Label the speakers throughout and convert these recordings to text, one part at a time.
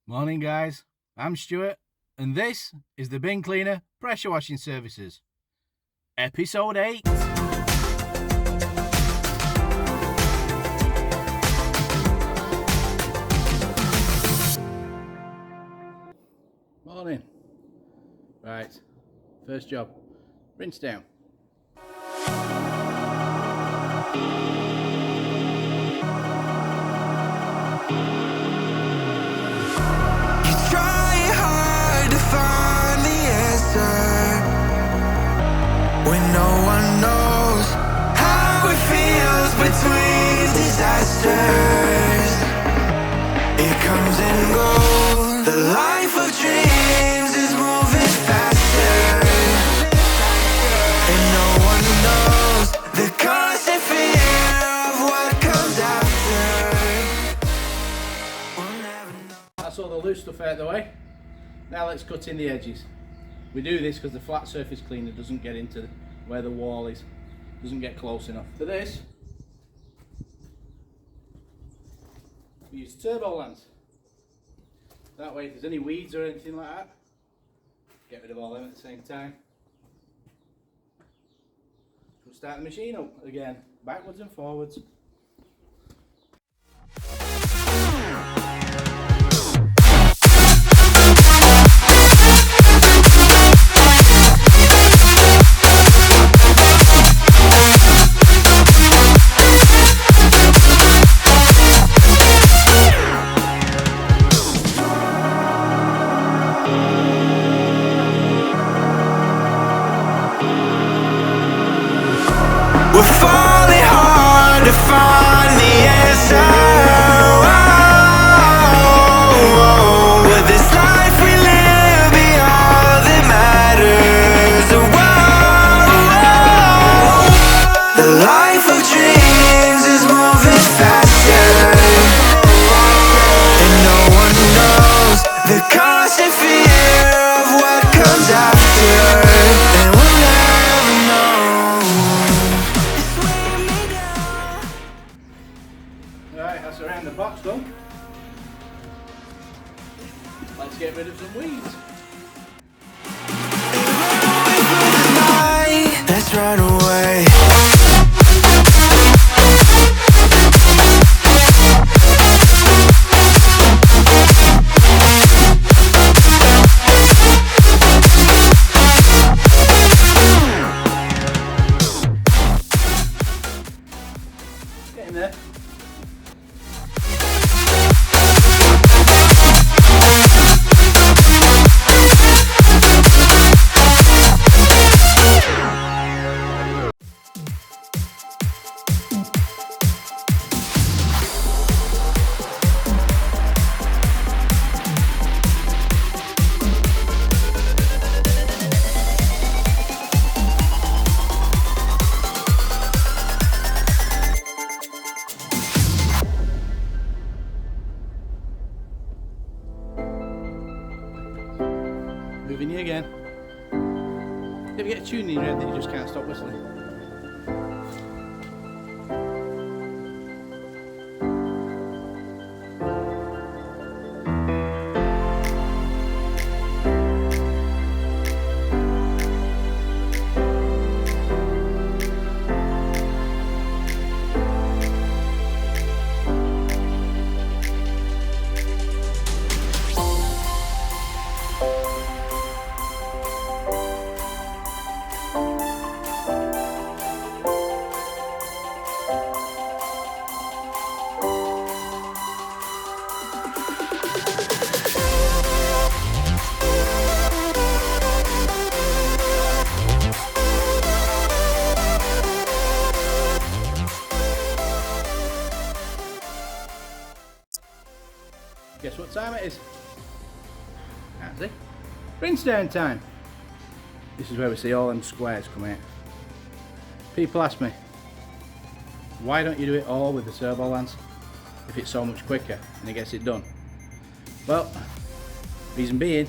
Speaker 1: Morning guys, I'm Stuart and this is the Bin Cleaner Pressure Washing Services. Episode 8. Morning. Right, first job, rinse down.
Speaker 2: When no one knows how it feels between disasters, it comes and goes. The life of dreams is moving faster, and no one knows the constant fear of what comes after. We'll never know.
Speaker 1: That's all the loose stuff out of the way. Now let's cut in the edges. We do this because the flat surface cleaner doesn't get into where the wall is, doesn't get close enough. For this, we use turbo lance. That way if there's any weeds or anything like that, get rid of all them at the same time. We'll start the machine up again, backwards and forwards.
Speaker 2: We're falling hard to find the answer. With this life we live, be all that matters. The life of dreams is moving faster, and no one knows the constant fear of what comes after. And we'll never know.
Speaker 1: Right, that's around the box done. Let's get rid of some weeds.
Speaker 2: Let's run away.
Speaker 1: Get in there. Moving you again. You ever get a tune in your head that you just can't stop whistling? Guess what time it is? Can't see. Rinse down time. This is where we see all them squares come out. People ask me, why don't you do it all with the turbo lance if it's so much quicker and it gets it done? Well, reason being,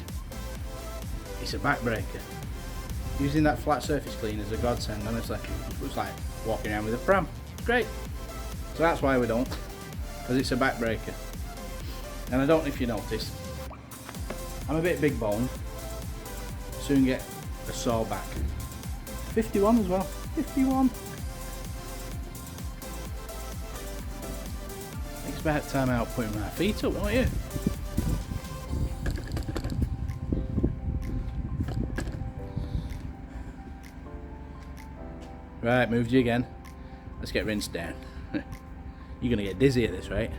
Speaker 1: it's a backbreaker. Using that flat surface cleaner is a godsend, honestly. It's like walking around with a pram. It's great. So that's why we don't, because it's a backbreaker. And I don't know if you noticed, I'm a bit big boned. Soon get a sore back. 51 as well. 51. It's about time out putting my feet up, don't you? Right, moved you again. Let's get rinsed down. You're gonna get dizzy at this rate.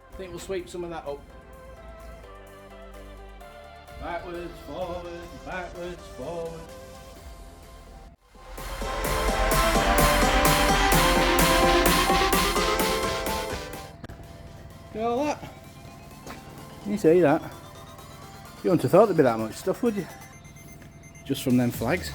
Speaker 1: I think we'll sweep some of that up. Backwards, forward, backwards, forward. Look at all that. You see that? You wouldn't have thought there'd be that much stuff, would you? Just from them flags.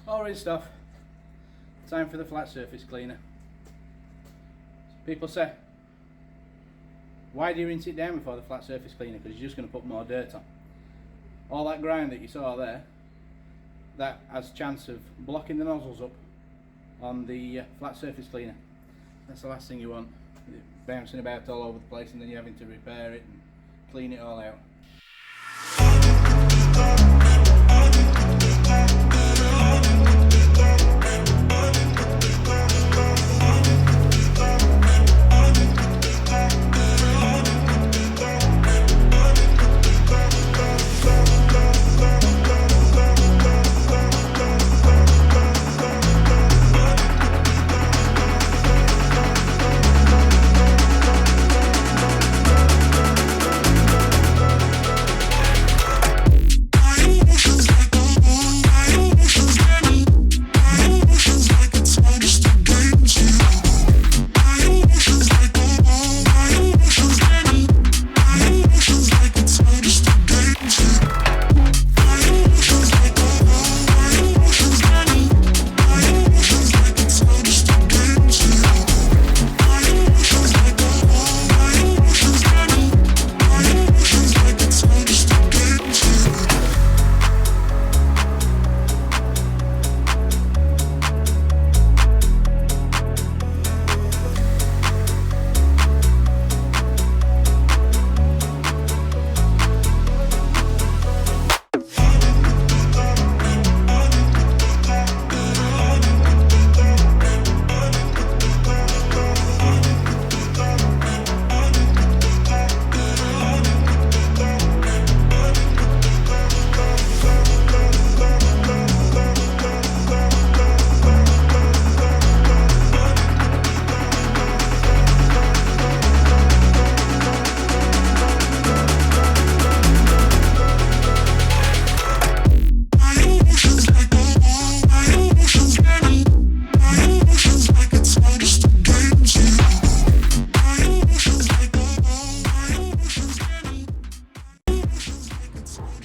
Speaker 1: All rinsed off. Time for the flat surface cleaner. People say, why do you rinse it down before the flat surface cleaner? Because you're just going to put more dirt on. All that grime that you saw there, that has chance of blocking the nozzles up on the flat surface cleaner. That's the last thing you want. Bouncing about all over the place and then you're having to repair it and clean it all out.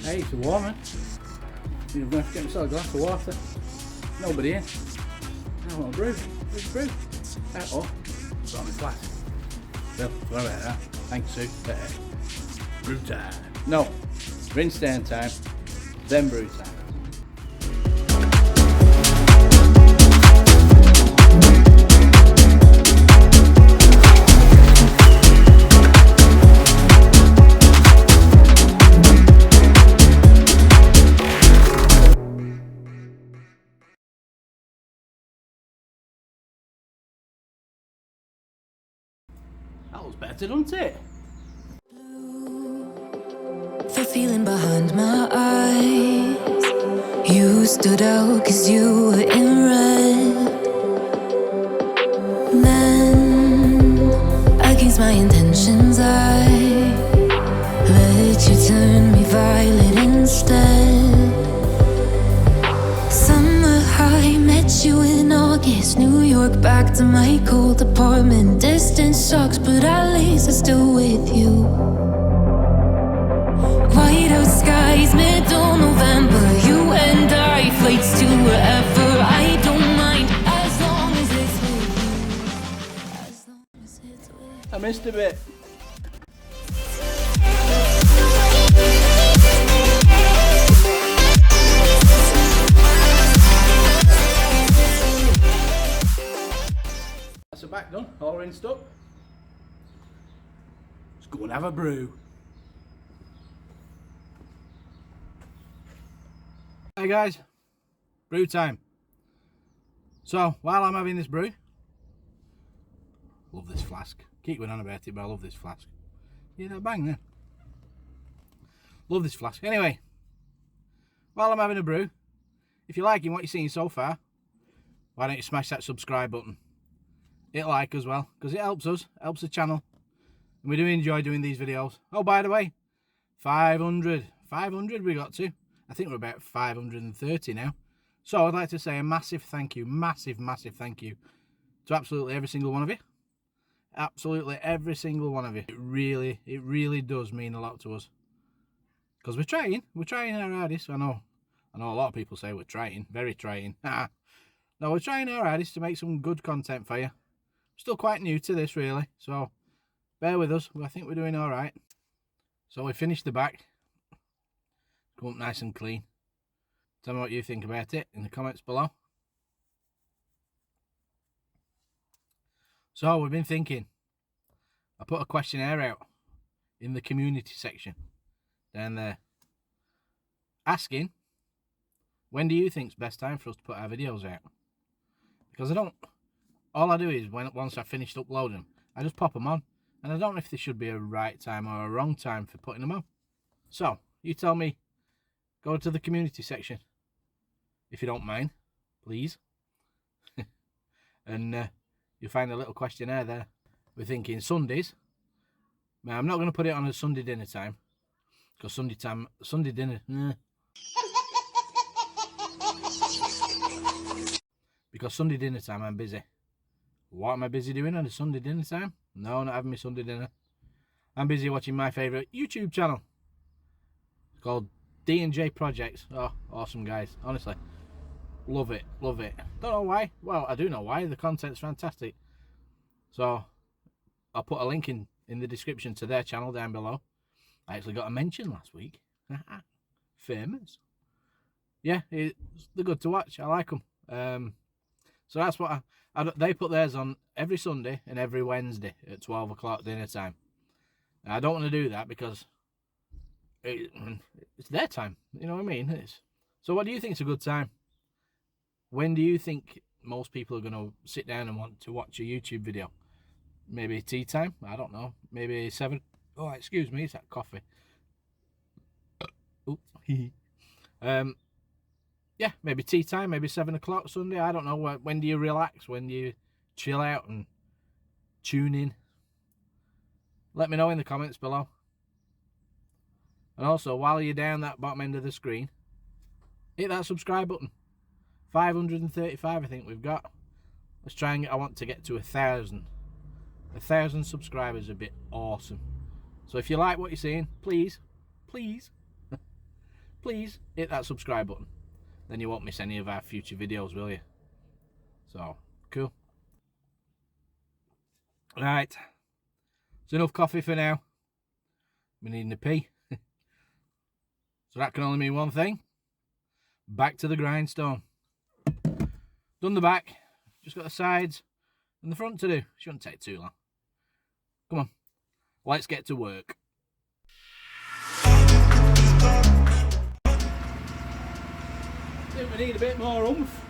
Speaker 1: Hey, it's warm, man. You're going to have to get myself a glass of water. Nobody here. I want a brew. Where's the brew? Oh, it's on my flask. Well, sorry about that. Thanks, Sue. Brew time. No, rinse down time, then brew time. That was better, doesn't it?
Speaker 3: The feeling behind my eyes. You stood out 'cause you were in red. Then, against my intentions, I let you turn me violet instead. Summer high, met you in August. New York, back to my cold apartment. Distance sucks, but at least I'm still with you. Whiteout skies, middle November. You and I, flights to wherever. I don't mind, as long as it's with you. As long as it's with you.
Speaker 1: I missed a bit. That's the back done, all rinsed up. Let's go and have a brew. Hey guys, brew time. So while I'm having this brew, love this flask. Keep going on about it, but I love this flask. Yeah, that bang there. Love this flask. Anyway, while I'm having a brew, if you're liking what you're seeing so far, why don't you smash that subscribe button? Hit like as well, because it helps us, helps the channel, and we do enjoy doing these videos. Oh, by the way, 500 we got to. I think we're about 530 now. So I'd like to say a massive thank you, massive thank you to absolutely every single one of you. Absolutely every single one of you. It really does mean a lot to us. Because we're trying our hardest. I know a lot of people say we're trying, very trying. No, we're trying our hardest to make some good content for you. Still quite new to this really, so bear with us. I think we're doing all right. So we finished the back. Come up nice and clean. Tell me what you think about it in the comments below. So we've been thinking. I put a questionnaire out in the community section down there, asking, when do you think's best time for us to put our videos out? Because all I do is once I've finished uploading, I just pop them on, and I don't know if there should be a right time or a wrong time for putting them on. So you tell me. Go to the community section, if you don't mind, please. And you'll find a little questionnaire there. We're thinking Sundays. Now, I'm not going to put it on a Sunday dinner time, because Sunday dinner, because Sunday dinner time I'm busy. What am I busy doing on a Sunday dinner time? No, not having my Sunday dinner. I'm busy watching my favourite YouTube channel. It's called D&J Projects. Oh, awesome guys, honestly, love it. Don't know why. Well, I do know why. The content's fantastic. So I'll put a link in the description to their channel down below. I actually got a mention last week. Famous. Yeah, they're good to watch. I like them. So that's what they put theirs on every Sunday and every Wednesday at 12 o'clock dinner time. Now, I don't want to do that because it's their time, you know what I mean? So what do you think is a good time? When do you think most people are going to sit down and want to watch a YouTube video? Maybe tea time? I don't know. Maybe 7. Oh, excuse me, it's that coffee. Oh, yeah, maybe tea time, maybe 7 o'clock Sunday. I don't know. When do you relax? When do you chill out and tune in? Let me know in the comments below. And also, while you're down that bottom end of the screen, hit that subscribe button. 535 I think we've got. Let's try and I want to get to 1,000. 1,000 subscribers would be awesome. So if you like what you're seeing, please hit that subscribe button. then you won't miss any of our future videos, will you? So, cool. Right, it's enough coffee for now. We're needing a pee. So that can only mean one thing. Back to the grindstone. Done the back, just got the sides and the front to do. Shouldn't take too long. Come on, let's get to work. I think we need a bit more oomph.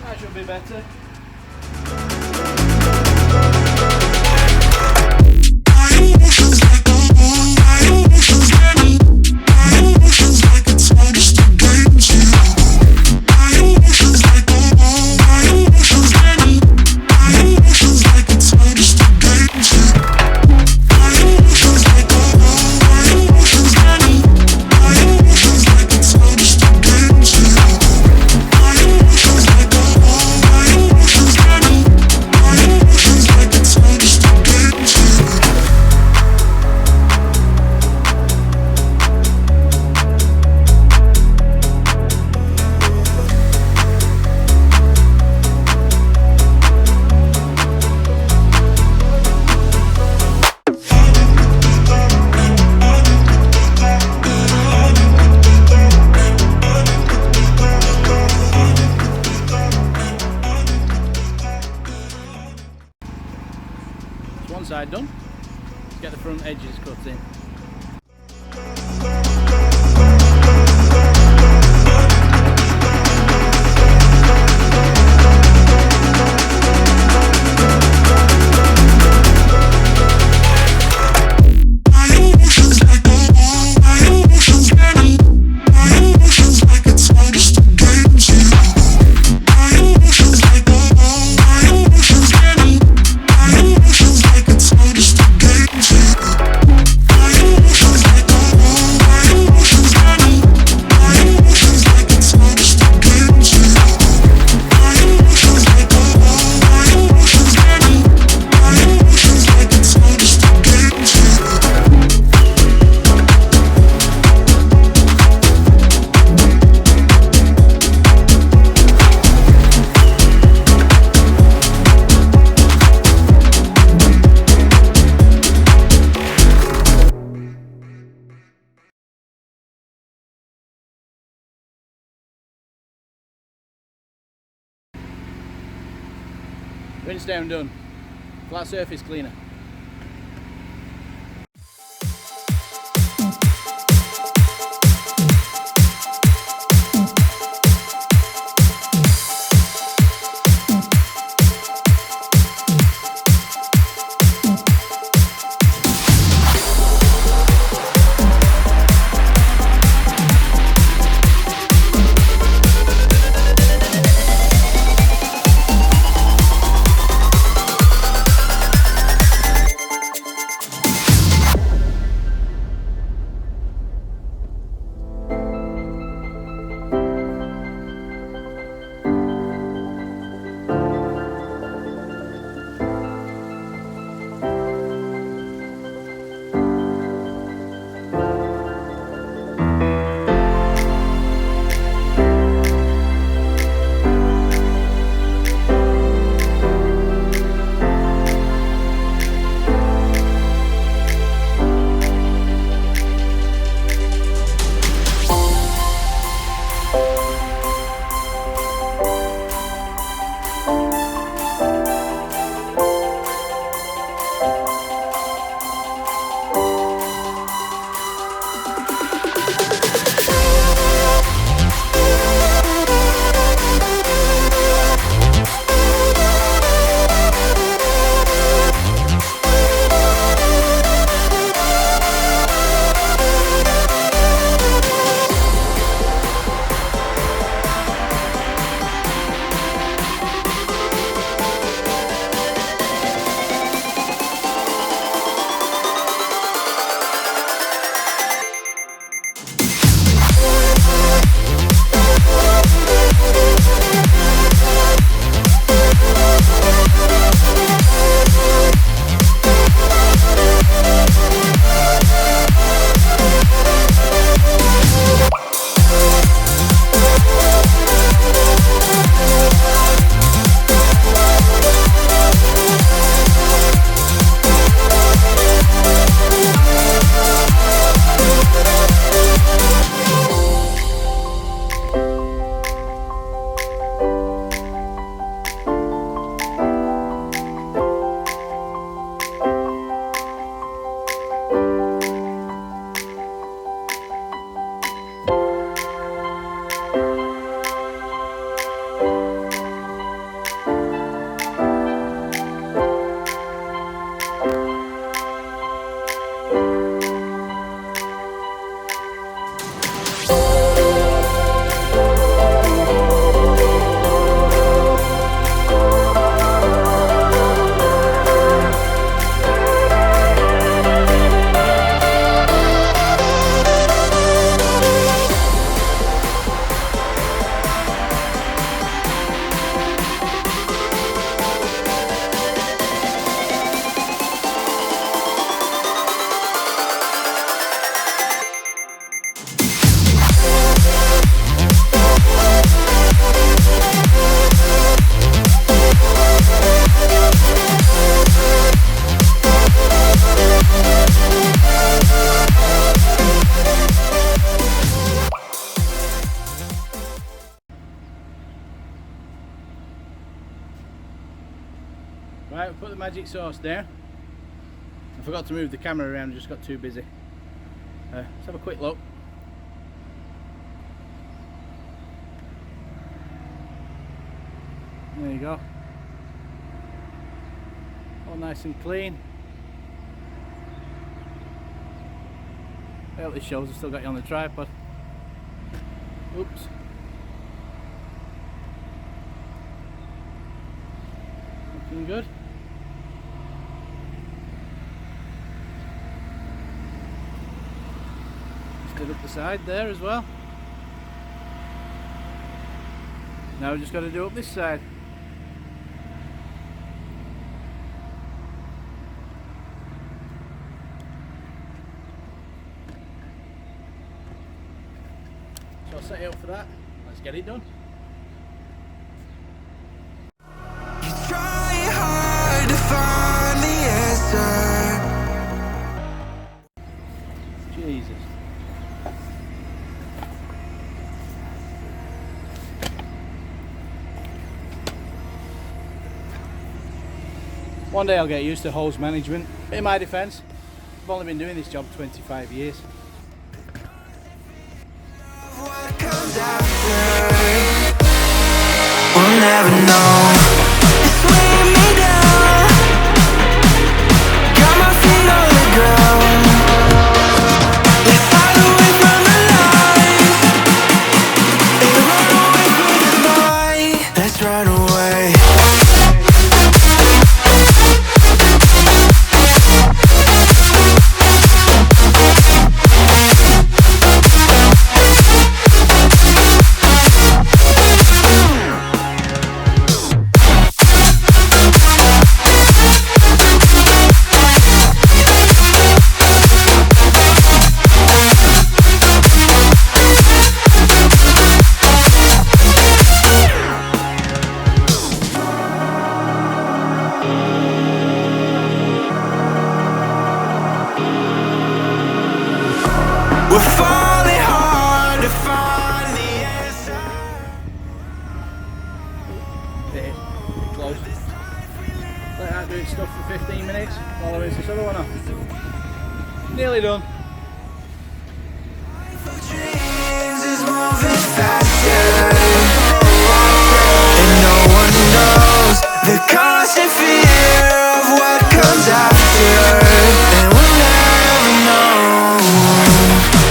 Speaker 1: That should be better. One side done. Let's get the front edges cut in. Rinse down done. Flat surface cleaner. Right, we put the magic sauce down. I forgot to move the camera around, I just got too busy. Let's have a quick look. There you go. All nice and clean. I hope this shows I've still got you on the tripod. Oops. Looking good. Just did up the side there as well. Now we just got to do up this side. So I'll set you up for that. Let's get it done.
Speaker 2: Try hard to find the answer.
Speaker 1: Jesus. One day I'll get used to hose management. In my defence, I've only been doing this job 25 years.
Speaker 2: What comes after? We'll never know. It's weighing me down. Got my feet on the ground. Let's hide away from the lies. And run away from the night. Let's run away. We're falling hard to find the answer.
Speaker 1: Bit close. Let that do its stuff for 15 minutes while I rinse this other one off. Nearly done.
Speaker 2: Dreams is moving faster, and no one knows the constant fear of what comes after, and we'll never know.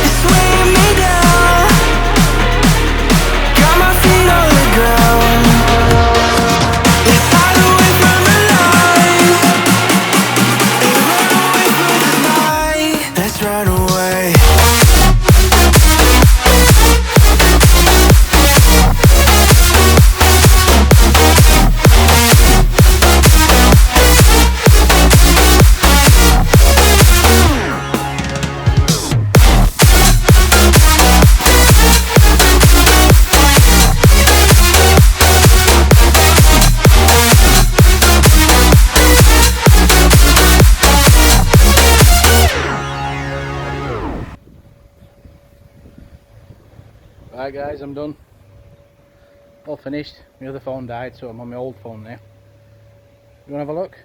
Speaker 2: It's weighing me down. Got my feet on the ground. Let's hide away from the lies and run away from the night. Let's run away.
Speaker 1: Right guys, I'm done. All finished. My other phone died, so I'm on my old phone now. You want to have a look?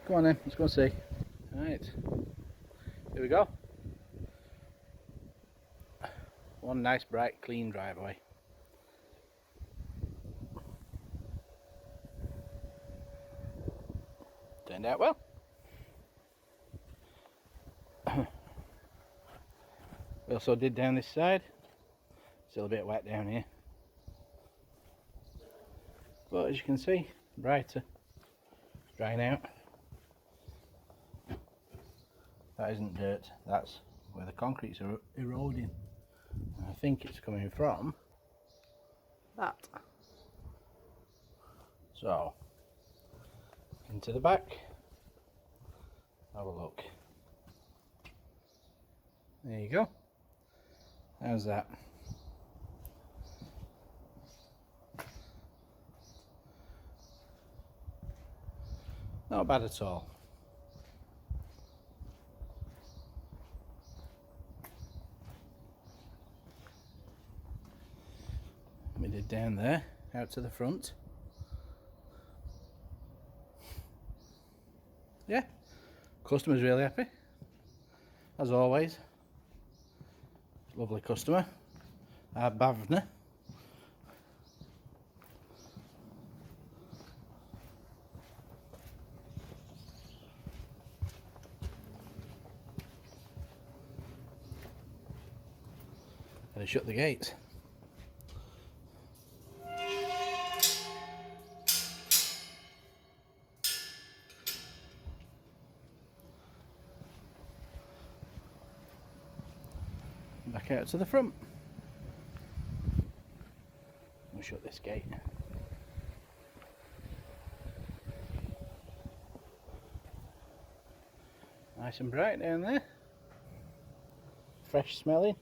Speaker 1: Come on then, let's go and see. Right, here we go. One nice bright clean driveway. Turned out well. We also did down this side. Still a bit wet down here, but as you can see, brighter. It's drying out. That isn't dirt, that's where the concrete's eroding. And I think it's coming from that. So, into the back, have a look. There you go. How's that? Not bad at all. We did down there, out to the front. Yeah, customer's really happy, as always. Lovely customer, our Bavner. And shut the gates. Back out to the front. We'll shut this gate. Nice and bright down there. Fresh smelling.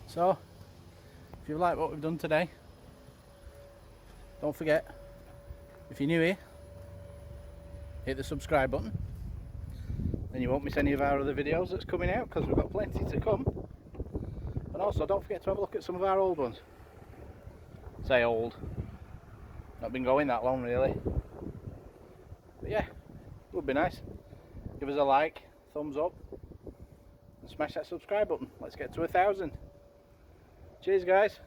Speaker 1: So, if you like what we've done today, don't forget, if you're new here, hit the subscribe button, then you won't miss any of our other videos that's coming out, because we've got plenty to come. And also don't forget to have a look at some of our old ones. Say old, not been going that long really, but yeah, would be nice. Give us a like, thumbs up, and smash that subscribe button. Let's get to 1,000. Cheers guys,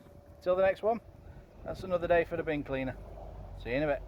Speaker 1: till the next one. That's another day for the bin cleaner. See you in a bit.